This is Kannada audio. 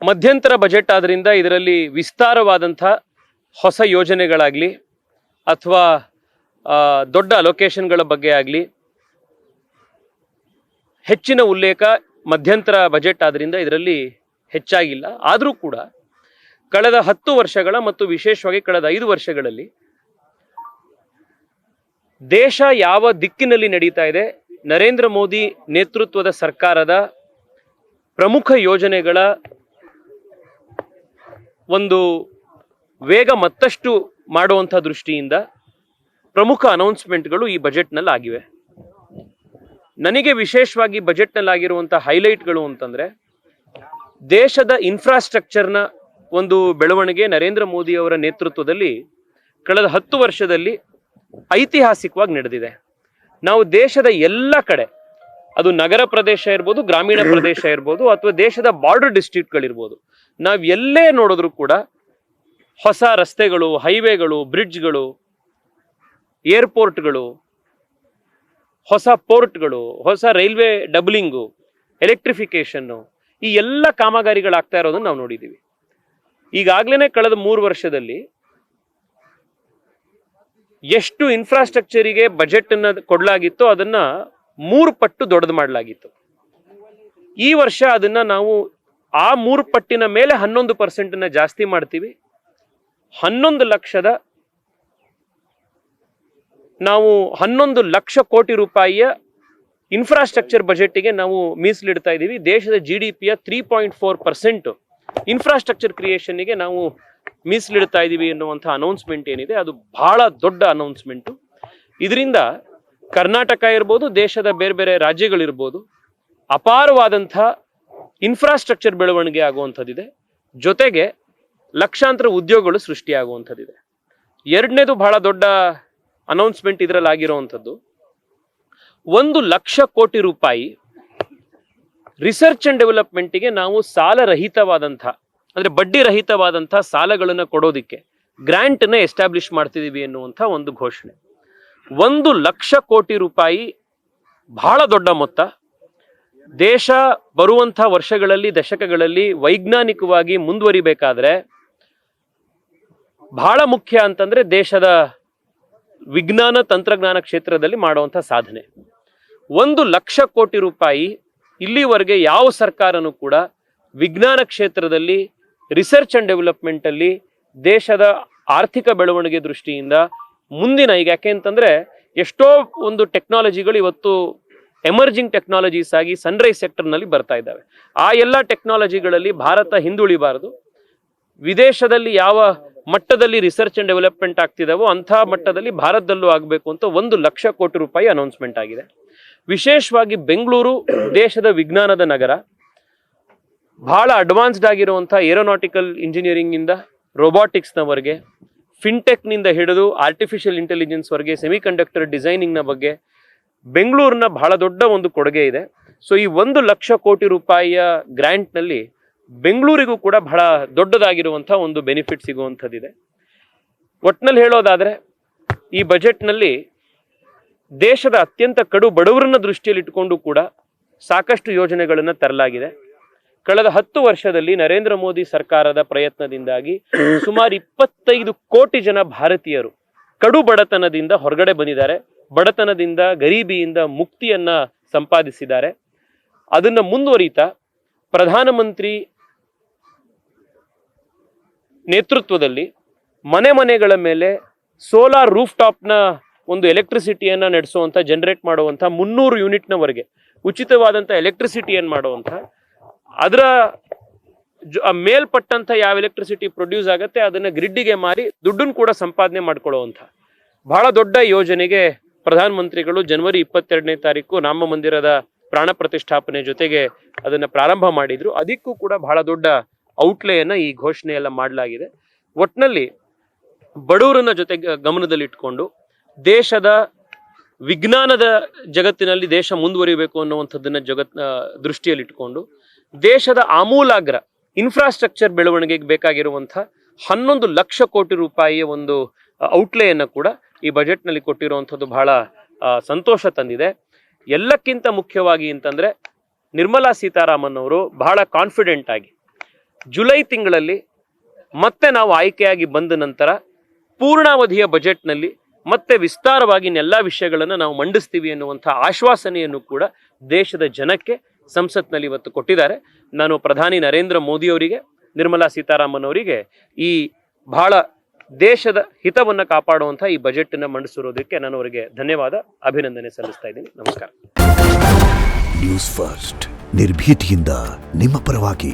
ಮಧ್ಯಂತರ ಬಜೆಟ್ ಆದ್ರಿಂದ ಇದರಲ್ಲಿ ವಿಸ್ತಾರವಾದಂಥ ಹೊಸ ಯೋಜನೆಗಳಾಗಲಿ ಅಥವಾ ದೊಡ್ಡ ಅಲೋಕೇಶನ್ಗಳ ಬಗ್ಗೆ ಆಗಲಿ ಹೆಚ್ಚಿನ ಉಲ್ಲೇಖ ಮಧ್ಯಂತರ ಬಜೆಟ್ ಆದ್ರಿಂದ ಇದರಲ್ಲಿ ಹೆಚ್ಚಾಗಿಲ್ಲ. ಆದರೂ ಕೂಡ ಕಳೆದ 10 ವರ್ಷಗಳ ಮತ್ತು ವಿಶೇಷವಾಗಿ ಕಳೆದ 5 ವರ್ಷಗಳಲ್ಲಿ ದೇಶ ಯಾವ ದಿಕ್ಕಿನಲ್ಲಿ ನಡೀತಾ ಇದೆ, ನರೇಂದ್ರ ಮೋದಿ ನೇತೃತ್ವದ ಸರ್ಕಾರದ ಪ್ರಮುಖ ಯೋಜನೆಗಳ ಒಂದು ವೇಗ ಮತ್ತಷ್ಟು ಮಾಡುವಂಥ ದೃಷ್ಟಿಯಿಂದ ಪ್ರಮುಖ ಅನೌನ್ಸ್ಮೆಂಟ್ಗಳು ಈ ಬಜೆಟ್ನಲ್ಲಿ ಆಗಿವೆ. ನನಗೆ ವಿಶೇಷವಾಗಿ ಬಜೆಟ್ನಲ್ಲಿ ಆಗಿರುವಂಥ ಹೈಲೈಟ್ಗಳು ಅಂತಂದರೆ, ದೇಶದ ಇನ್ಫ್ರಾಸ್ಟ್ರಕ್ಚರ್ನ ಒಂದು ಬೆಳವಣಿಗೆ ನರೇಂದ್ರ ಮೋದಿ ಅವರ ನೇತೃತ್ವದಲ್ಲಿ ಕಳೆದ 10 ವರ್ಷದಲ್ಲಿ ಐತಿಹಾಸಿಕವಾಗಿ ನಡೆದಿದೆ. ನಾವು ದೇಶದ ಎಲ್ಲ ಕಡೆ, ಅದು ನಗರ ಪ್ರದೇಶ ಇರ್ಬೋದು, ಗ್ರಾಮೀಣ ಪ್ರದೇಶ ಇರ್ಬೋದು, ಅಥವಾ ದೇಶದ ಬಾರ್ಡರ್ ಡಿಸ್ಟ್ರಿಕ್ಟ್ಗಳಿರ್ಬೋದು, ನಾವು ಎಲ್ಲೇ ನೋಡಿದ್ರು ಕೂಡ ಹೊಸ ರಸ್ತೆಗಳು, ಹೈವೇಗಳು, ಬ್ರಿಡ್ಜ್ಗಳು, ಏರ್ಪೋರ್ಟ್ಗಳು, ಹೊಸ ಪೋರ್ಟ್ಗಳು, ಹೊಸ ರೈಲ್ವೆ ಡಬ್ಲಿಂಗು, ಎಲೆಕ್ಟ್ರಿಫಿಕೇಶನ್ನು, ಈ ಎಲ್ಲ ಕಾಮಗಾರಿಗಳಾಗ್ತಾ ಇರೋದನ್ನು ನಾವು ನೋಡಿದ್ದೀವಿ. ಈಗಾಗಲೇ ಕಳೆದ 3 ವರ್ಷದಲ್ಲಿ ಎಷ್ಟು ಇನ್ಫ್ರಾಸ್ಟ್ರಕ್ಚರಿಗೆ ಬಜೆಟ್ ಅನ್ನ ಕೊಡಲಾಗಿತ್ತೋ ಅದನ್ನ 3 ಪಟ್ಟು ದೊಡ್ಡದು ಮಾಡಲಾಗಿತ್ತು. ಈ ವರ್ಷ ಅದನ್ನ ನಾವು ಆ 3 ಪಟ್ಟಿನ ಮೇಲೆ 11% ಜಾಸ್ತಿ ಮಾಡ್ತೀವಿ. 11 ಲಕ್ಷ ಕೋಟಿ ರೂಪಾಯಿಯ ಇನ್ಫ್ರಾಸ್ಟ್ರಕ್ಚರ್ ಬಜೆಟ್ಗೆ ನಾವು ಮೀಸಲಿಡ್ತಾ ಇದ್ದೀವಿ. ದೇಶದ GDPಯ 3.4% ಇನ್ಫ್ರಾಸ್ಟ್ರಕ್ಚರ್ ಕ್ರಿಯೇಷನ್ಗೆ ನಾವು ಮೀಸಲಿಡ್ತಾ ಇದ್ದೀವಿ ಎನ್ನುವಂಥ ಅನೌನ್ಸ್ಮೆಂಟ್ ಏನಿದೆ, ಅದು ಬಹಳ ದೊಡ್ಡ ಅನೌನ್ಸ್ಮೆಂಟು. ಇದರಿಂದ ಕರ್ನಾಟಕ ಇರ್ಬೋದು, ದೇಶದ ಬೇರೆ ಬೇರೆ ರಾಜ್ಯಗಳಿರ್ಬೋದು, ಅಪಾರವಾದಂಥ ಇನ್ಫ್ರಾಸ್ಟ್ರಕ್ಚರ್ ಬೆಳವಣಿಗೆ ಆಗುವಂಥದ್ದಿದೆ. ಜೊತೆಗೆ ಲಕ್ಷಾಂತರ ಉದ್ಯೋಗಗಳು ಸೃಷ್ಟಿಯಾಗುವಂಥದ್ದಿದೆ. ಎರಡನೇದು ಬಹಳ ದೊಡ್ಡ ಅನೌನ್ಸ್ಮೆಂಟ್ ಇದರಲ್ಲಿ ಆಗಿರುವಂಥದ್ದು, 1 ಲಕ್ಷ ಕೋಟಿ ರೂಪಾಯಿ ರಿಸರ್ಚ್ ಅಂಡ್ ಡೆವಲಪ್ಮೆಂಟ್ಗೆ ನಾವು ಸಾಲರಹಿತವಾದಂಥ, ಅಂದರೆ ಬಡ್ಡಿ ರಹಿತವಾದಂಥ ಸಾಲಗಳನ್ನು ಕೊಡೋದಿಕ್ಕೆ ಗ್ರ್ಯಾಂಟನ್ನ ಎಸ್ಟಾಬ್ಲಿಷ್ ಮಾಡ್ತಿದ್ದೀವಿ ಎನ್ನುವಂಥ ಒಂದು ಘೋಷಣೆ. 1 ಲಕ್ಷ ಕೋಟಿ ರೂಪಾಯಿ ಬಹಳ ದೊಡ್ಡ ಮೊತ್ತ. ದೇಶ ಬರುವಂಥ ವರ್ಷಗಳಲ್ಲಿ, ದಶಕಗಳಲ್ಲಿ ವೈಜ್ಞಾನಿಕವಾಗಿ ಮುಂದುವರಿಬೇಕಾದ್ರೆ ಬಹಳ ಮುಖ್ಯ ಅಂತಂದ್ರೆ ದೇಶದ ವಿಜ್ಞಾನ ತಂತ್ರಜ್ಞಾನ ಕ್ಷೇತ್ರದಲ್ಲಿ ಮಾಡುವಂಥ ಸಾಧನೆ. 1 ಲಕ್ಷ ಕೋಟಿ ರೂಪಾಯಿ ಇಲ್ಲಿವರೆಗೆ ಯಾವ ಸರ್ಕಾರನೂ ಕೂಡ ವಿಜ್ಞಾನ ಕ್ಷೇತ್ರದಲ್ಲಿ, ರಿಸರ್ಚ್ ಅಂಡ್ ಡೆವಲಪ್ಮೆಂಟ್ ಅಲ್ಲಿ ದೇಶದ ಆರ್ಥಿಕ ಬೆಳವಣಿಗೆ ದೃಷ್ಟಿಯಿಂದ ಮುಂದಿನ, ಈಗ ಯಾಕೆ ಅಂತಂದ್ರೆ ಎಷ್ಟೋ ಒಂದು ಟೆಕ್ನಾಲಜಿಗಳು ಇವತ್ತು ಎಮರ್ಜಿಂಗ್ ಟೆಕ್ನಾಲಜೀಸ್ ಆಗಿ ಸನ್ರೈಸ್ ಸೆಕ್ಟರ್ನಲ್ಲಿ ಬರ್ತಾ ಇದ್ದಾವೆ. ಆ ಎಲ್ಲ ಟೆಕ್ನಾಲಜಿಗಳಲ್ಲಿ ಭಾರತ ಹಿಂದುಳಿಬಾರದು. ವಿದೇಶದಲ್ಲಿ ಯಾವ ಮಟ್ಟದಲ್ಲಿ ರಿಸರ್ಚ್ ಅಂಡ್ ಡೆವಲಪ್ಮೆಂಟ್ ಆಗ್ತಿದಾವೋ ಅಂಥ ಮಟ್ಟದಲ್ಲಿ ಭಾರತದಲ್ಲೂ ಆಗಬೇಕು ಅಂತ 1 ಲಕ್ಷ ಕೋಟಿ ರೂಪಾಯಿ ಅನೌನ್ಸ್ಮೆಂಟ್ ಆಗಿದೆ. ವಿಶೇಷವಾಗಿ ಬೆಂಗಳೂರು ದೇಶದ ವಿಜ್ಞಾನದ ನಗರ. ಬಹಳ ಅಡ್ವಾನ್ಸ್ಡ್ ಆಗಿರುವಂಥ ಏರೋನಾಟಿಕಲ್ ಇಂಜಿನಿಯರಿಂಗ್ ಇಂದ ರೋಬೋಟಿಕ್ಸ್ನವರೆಗೆ, ಫಿನ್ಟೆಕ್ನಿಂದ ಹಿಡಿದು ಆರ್ಟಿಫಿಷಿಯಲ್ ಇಂಟೆಲಿಜೆನ್ಸ್ವರೆಗೆ, ಸೆಮಿಕಂಡಕ್ಟರ್ ಡಿಸೈನಿಂಗ್ನ ಬಗ್ಗೆ ಬೆಂಗಳೂರಿನ ಬಹಳ ದೊಡ್ಡ ಒಂದು ಕೊಡುಗೆ ಇದೆ. ಸೊ ಈ 1 ಲಕ್ಷ ಕೋಟಿ ರೂಪಾಯಿಯ ಗ್ರ್ಯಾಂಟ್ನಲ್ಲಿ ಬೆಂಗಳೂರಿಗೂ ಕೂಡ ಬಹಳ ದೊಡ್ಡದಾಗಿರುವಂಥ ಒಂದು ಬೆನಿಫಿಟ್ ಸಿಗುವಂಥದ್ದಿದೆ. ಒಟ್ಟಿನಲ್ಲಿ ಹೇಳೋದಾದರೆ ಈ ಬಜೆಟ್ನಲ್ಲಿ ದೇಶದ ಅತ್ಯಂತ ಕಡು ಬಡವರನ್ನ ದೃಷ್ಟಿಯಲ್ಲಿ ಇಟ್ಟುಕೊಂಡು ಕೂಡ ಸಾಕಷ್ಟು ಯೋಜನೆಗಳನ್ನು ತರಲಾಗಿದೆ. ಕಳೆದ 10 ವರ್ಷದಲ್ಲಿ ನರೇಂದ್ರ ಮೋದಿ ಸರ್ಕಾರದ ಪ್ರಯತ್ನದಿಂದಾಗಿ ಸುಮಾರು 25 ಕೋಟಿ ಜನ ಭಾರತೀಯರು ಕಡು ಬಡತನದಿಂದ ಹೊರಗಡೆ ಬಂದಿದ್ದಾರೆ. ಬಡತನದಿಂದ, ಗರೀಬಿಯಿಂದ ಮುಕ್ತಿಯನ್ನ ಸಂಪಾದಿಸಿದ್ದಾರೆ. ಅದನ್ನ ಮುಂದುವರಿತಾ ಪ್ರಧಾನಮಂತ್ರಿ ನೇತೃತ್ವದಲ್ಲಿ ಮನೆ ಮನೆಗಳ ಮೇಲೆ ಸೋಲಾರ್ ರೂಫ್ ಟಾಪ್ನ ಒಂದು ಎಲೆಕ್ಟ್ರಿಸಿಟಿಯನ್ನ ನಡೆಸುವಂಥ, ಜನರೇಟ್ ಮಾಡುವಂಥ 300 ಯೂನಿಟ್ನವರೆಗೆ ಉಚಿತವಾದಂಥ ಎಲೆಕ್ಟ್ರಿಸಿಟಿಯನ್ನು ಮಾಡುವಂಥ, ಅದರ ಮೇಲ್ಪಟ್ಟಂಥ ಯಾವ ಎಲೆಕ್ಟ್ರಿಸಿಟಿ ಪ್ರೊಡ್ಯೂಸ್ ಆಗುತ್ತೆ ಅದನ್ನ ಗ್ರಿಡ್ಡಿಗೆ ಮಾರಿ ದುಡ್ಡನ್ನು ಕೂಡ ಸಂಪಾದನೆ ಮಾಡ್ಕೊಳ್ಳುವಂಥ ಬಹಳ ದೊಡ್ಡ ಯೋಜನೆಗೆ ಪ್ರಧಾನಮಂತ್ರಿಗಳು ಜನವರಿ 22ನೇ ತಾರೀಕು ರಾಮ ಮಂದಿರದ ಪ್ರಾಣ ಪ್ರತಿಷ್ಠಾಪನೆ ಜೊತೆಗೆ ಅದನ್ನ ಪ್ರಾರಂಭ ಮಾಡಿದ್ರು. ಅದಕ್ಕೂ ಕೂಡ ಬಹಳ ದೊಡ್ಡ ಔಟ್ಲೇಯನ್ನ ಈ ಘೋಷಣೆಯೆಲ್ಲ ಮಾಡಲಾಗಿದೆ. ಒಟ್ನಲ್ಲಿ ಬಡವರನ್ನ ಜೊತೆ ಗಮನದಲ್ಲಿಟ್ಕೊಂಡು ದೇಶದ ವಿಜ್ಞಾನದ ಜಗತ್ತಿನಲ್ಲಿ ದೇಶ ಮುಂದುವರಿಬೇಕು ಅನ್ನುವಂಥದ್ದನ್ನ ದೃಷ್ಟಿಯಲ್ಲಿಟ್ಕೊಂಡು ದೇಶದ ಆಮೂಲಾಗ್ರ ಇನ್ಫ್ರಾಸ್ಟ್ರಕ್ಚರ್ ಬೆಳವಣಿಗೆಗೆ ಬೇಕಾಗಿರುವಂಥ 11 ಲಕ್ಷ ಕೋಟಿ ರೂಪಾಯಿಯ ಒಂದು ಔಟ್ಲೇಯನ್ನ ಕೂಡ ಈ ಬಜೆಟ್ನಲ್ಲಿ ಕೊಟ್ಟಿರುವಂಥದ್ದು ಬಹಳ ಸಂತೋಷ ತಂದಿದೆ. ಎಲ್ಲಕ್ಕಿಂತ ಮುಖ್ಯವಾಗಿ ಅಂತಂದ್ರೆ ನಿರ್ಮಲಾ ಸೀತಾರಾಮನ್ ಅವರು ಬಹಳ ಕಾನ್ಫಿಡೆಂಟ್ ಆಗಿ ಜುಲೈ ತಿಂಗಳಲ್ಲಿ ಮತ್ತೆ ನಾವು ಆಯ್ಕೆಯಾಗಿ ಬಂದ ನಂತರ ಪೂರ್ಣಾವಧಿಯ ಬಜೆಟ್ನಲ್ಲಿ ಮತ್ತೆ ವಿಸ್ತಾರವಾಗಿ ಎಲ್ಲ ವಿಷಯಗಳನ್ನು ನಾವು ಮಂಡಿಸ್ತೀವಿ ಎನ್ನುವಂಥ ಆಶ್ವಾಸನೆಯನ್ನು ಕೂಡ ದೇಶದ ಜನಕ್ಕೆ ಸಂಸತ್ನಲ್ಲಿ ಇವತ್ತು ಕೊಟ್ಟಿದ್ದಾರೆ. ನಾನು ಪ್ರಧಾನಿ ನರೇಂದ್ರ ಮೋದಿ ಅವರಿಗೆ, ನಿರ್ಮಲಾ ಸೀತಾರಾಮನ್ ಅವರಿಗೆ ಈ ಬಹಳ ದೇಶದ ಹಿತವನ್ನು ಕಾಪಾಡುವಂಥ ಈ ಬಜೆಟನ್ನು ಮಂಡಿಸಿರೋದಕ್ಕೆ ನಾನು ಅವರಿಗೆ ಧನ್ಯವಾದ, ಅಭಿನಂದನೆ ಸಲ್ಲಿಸ್ತಾ ಇದ್ದೀನಿ. ನಮಸ್ಕಾರ. ನ್ಯೂಸ್ ಫಸ್ಟ್ ನಿರ್ಭೀತಿಯಿಂದ ನಿಮ್ಮ ಪರವಾಗಿ.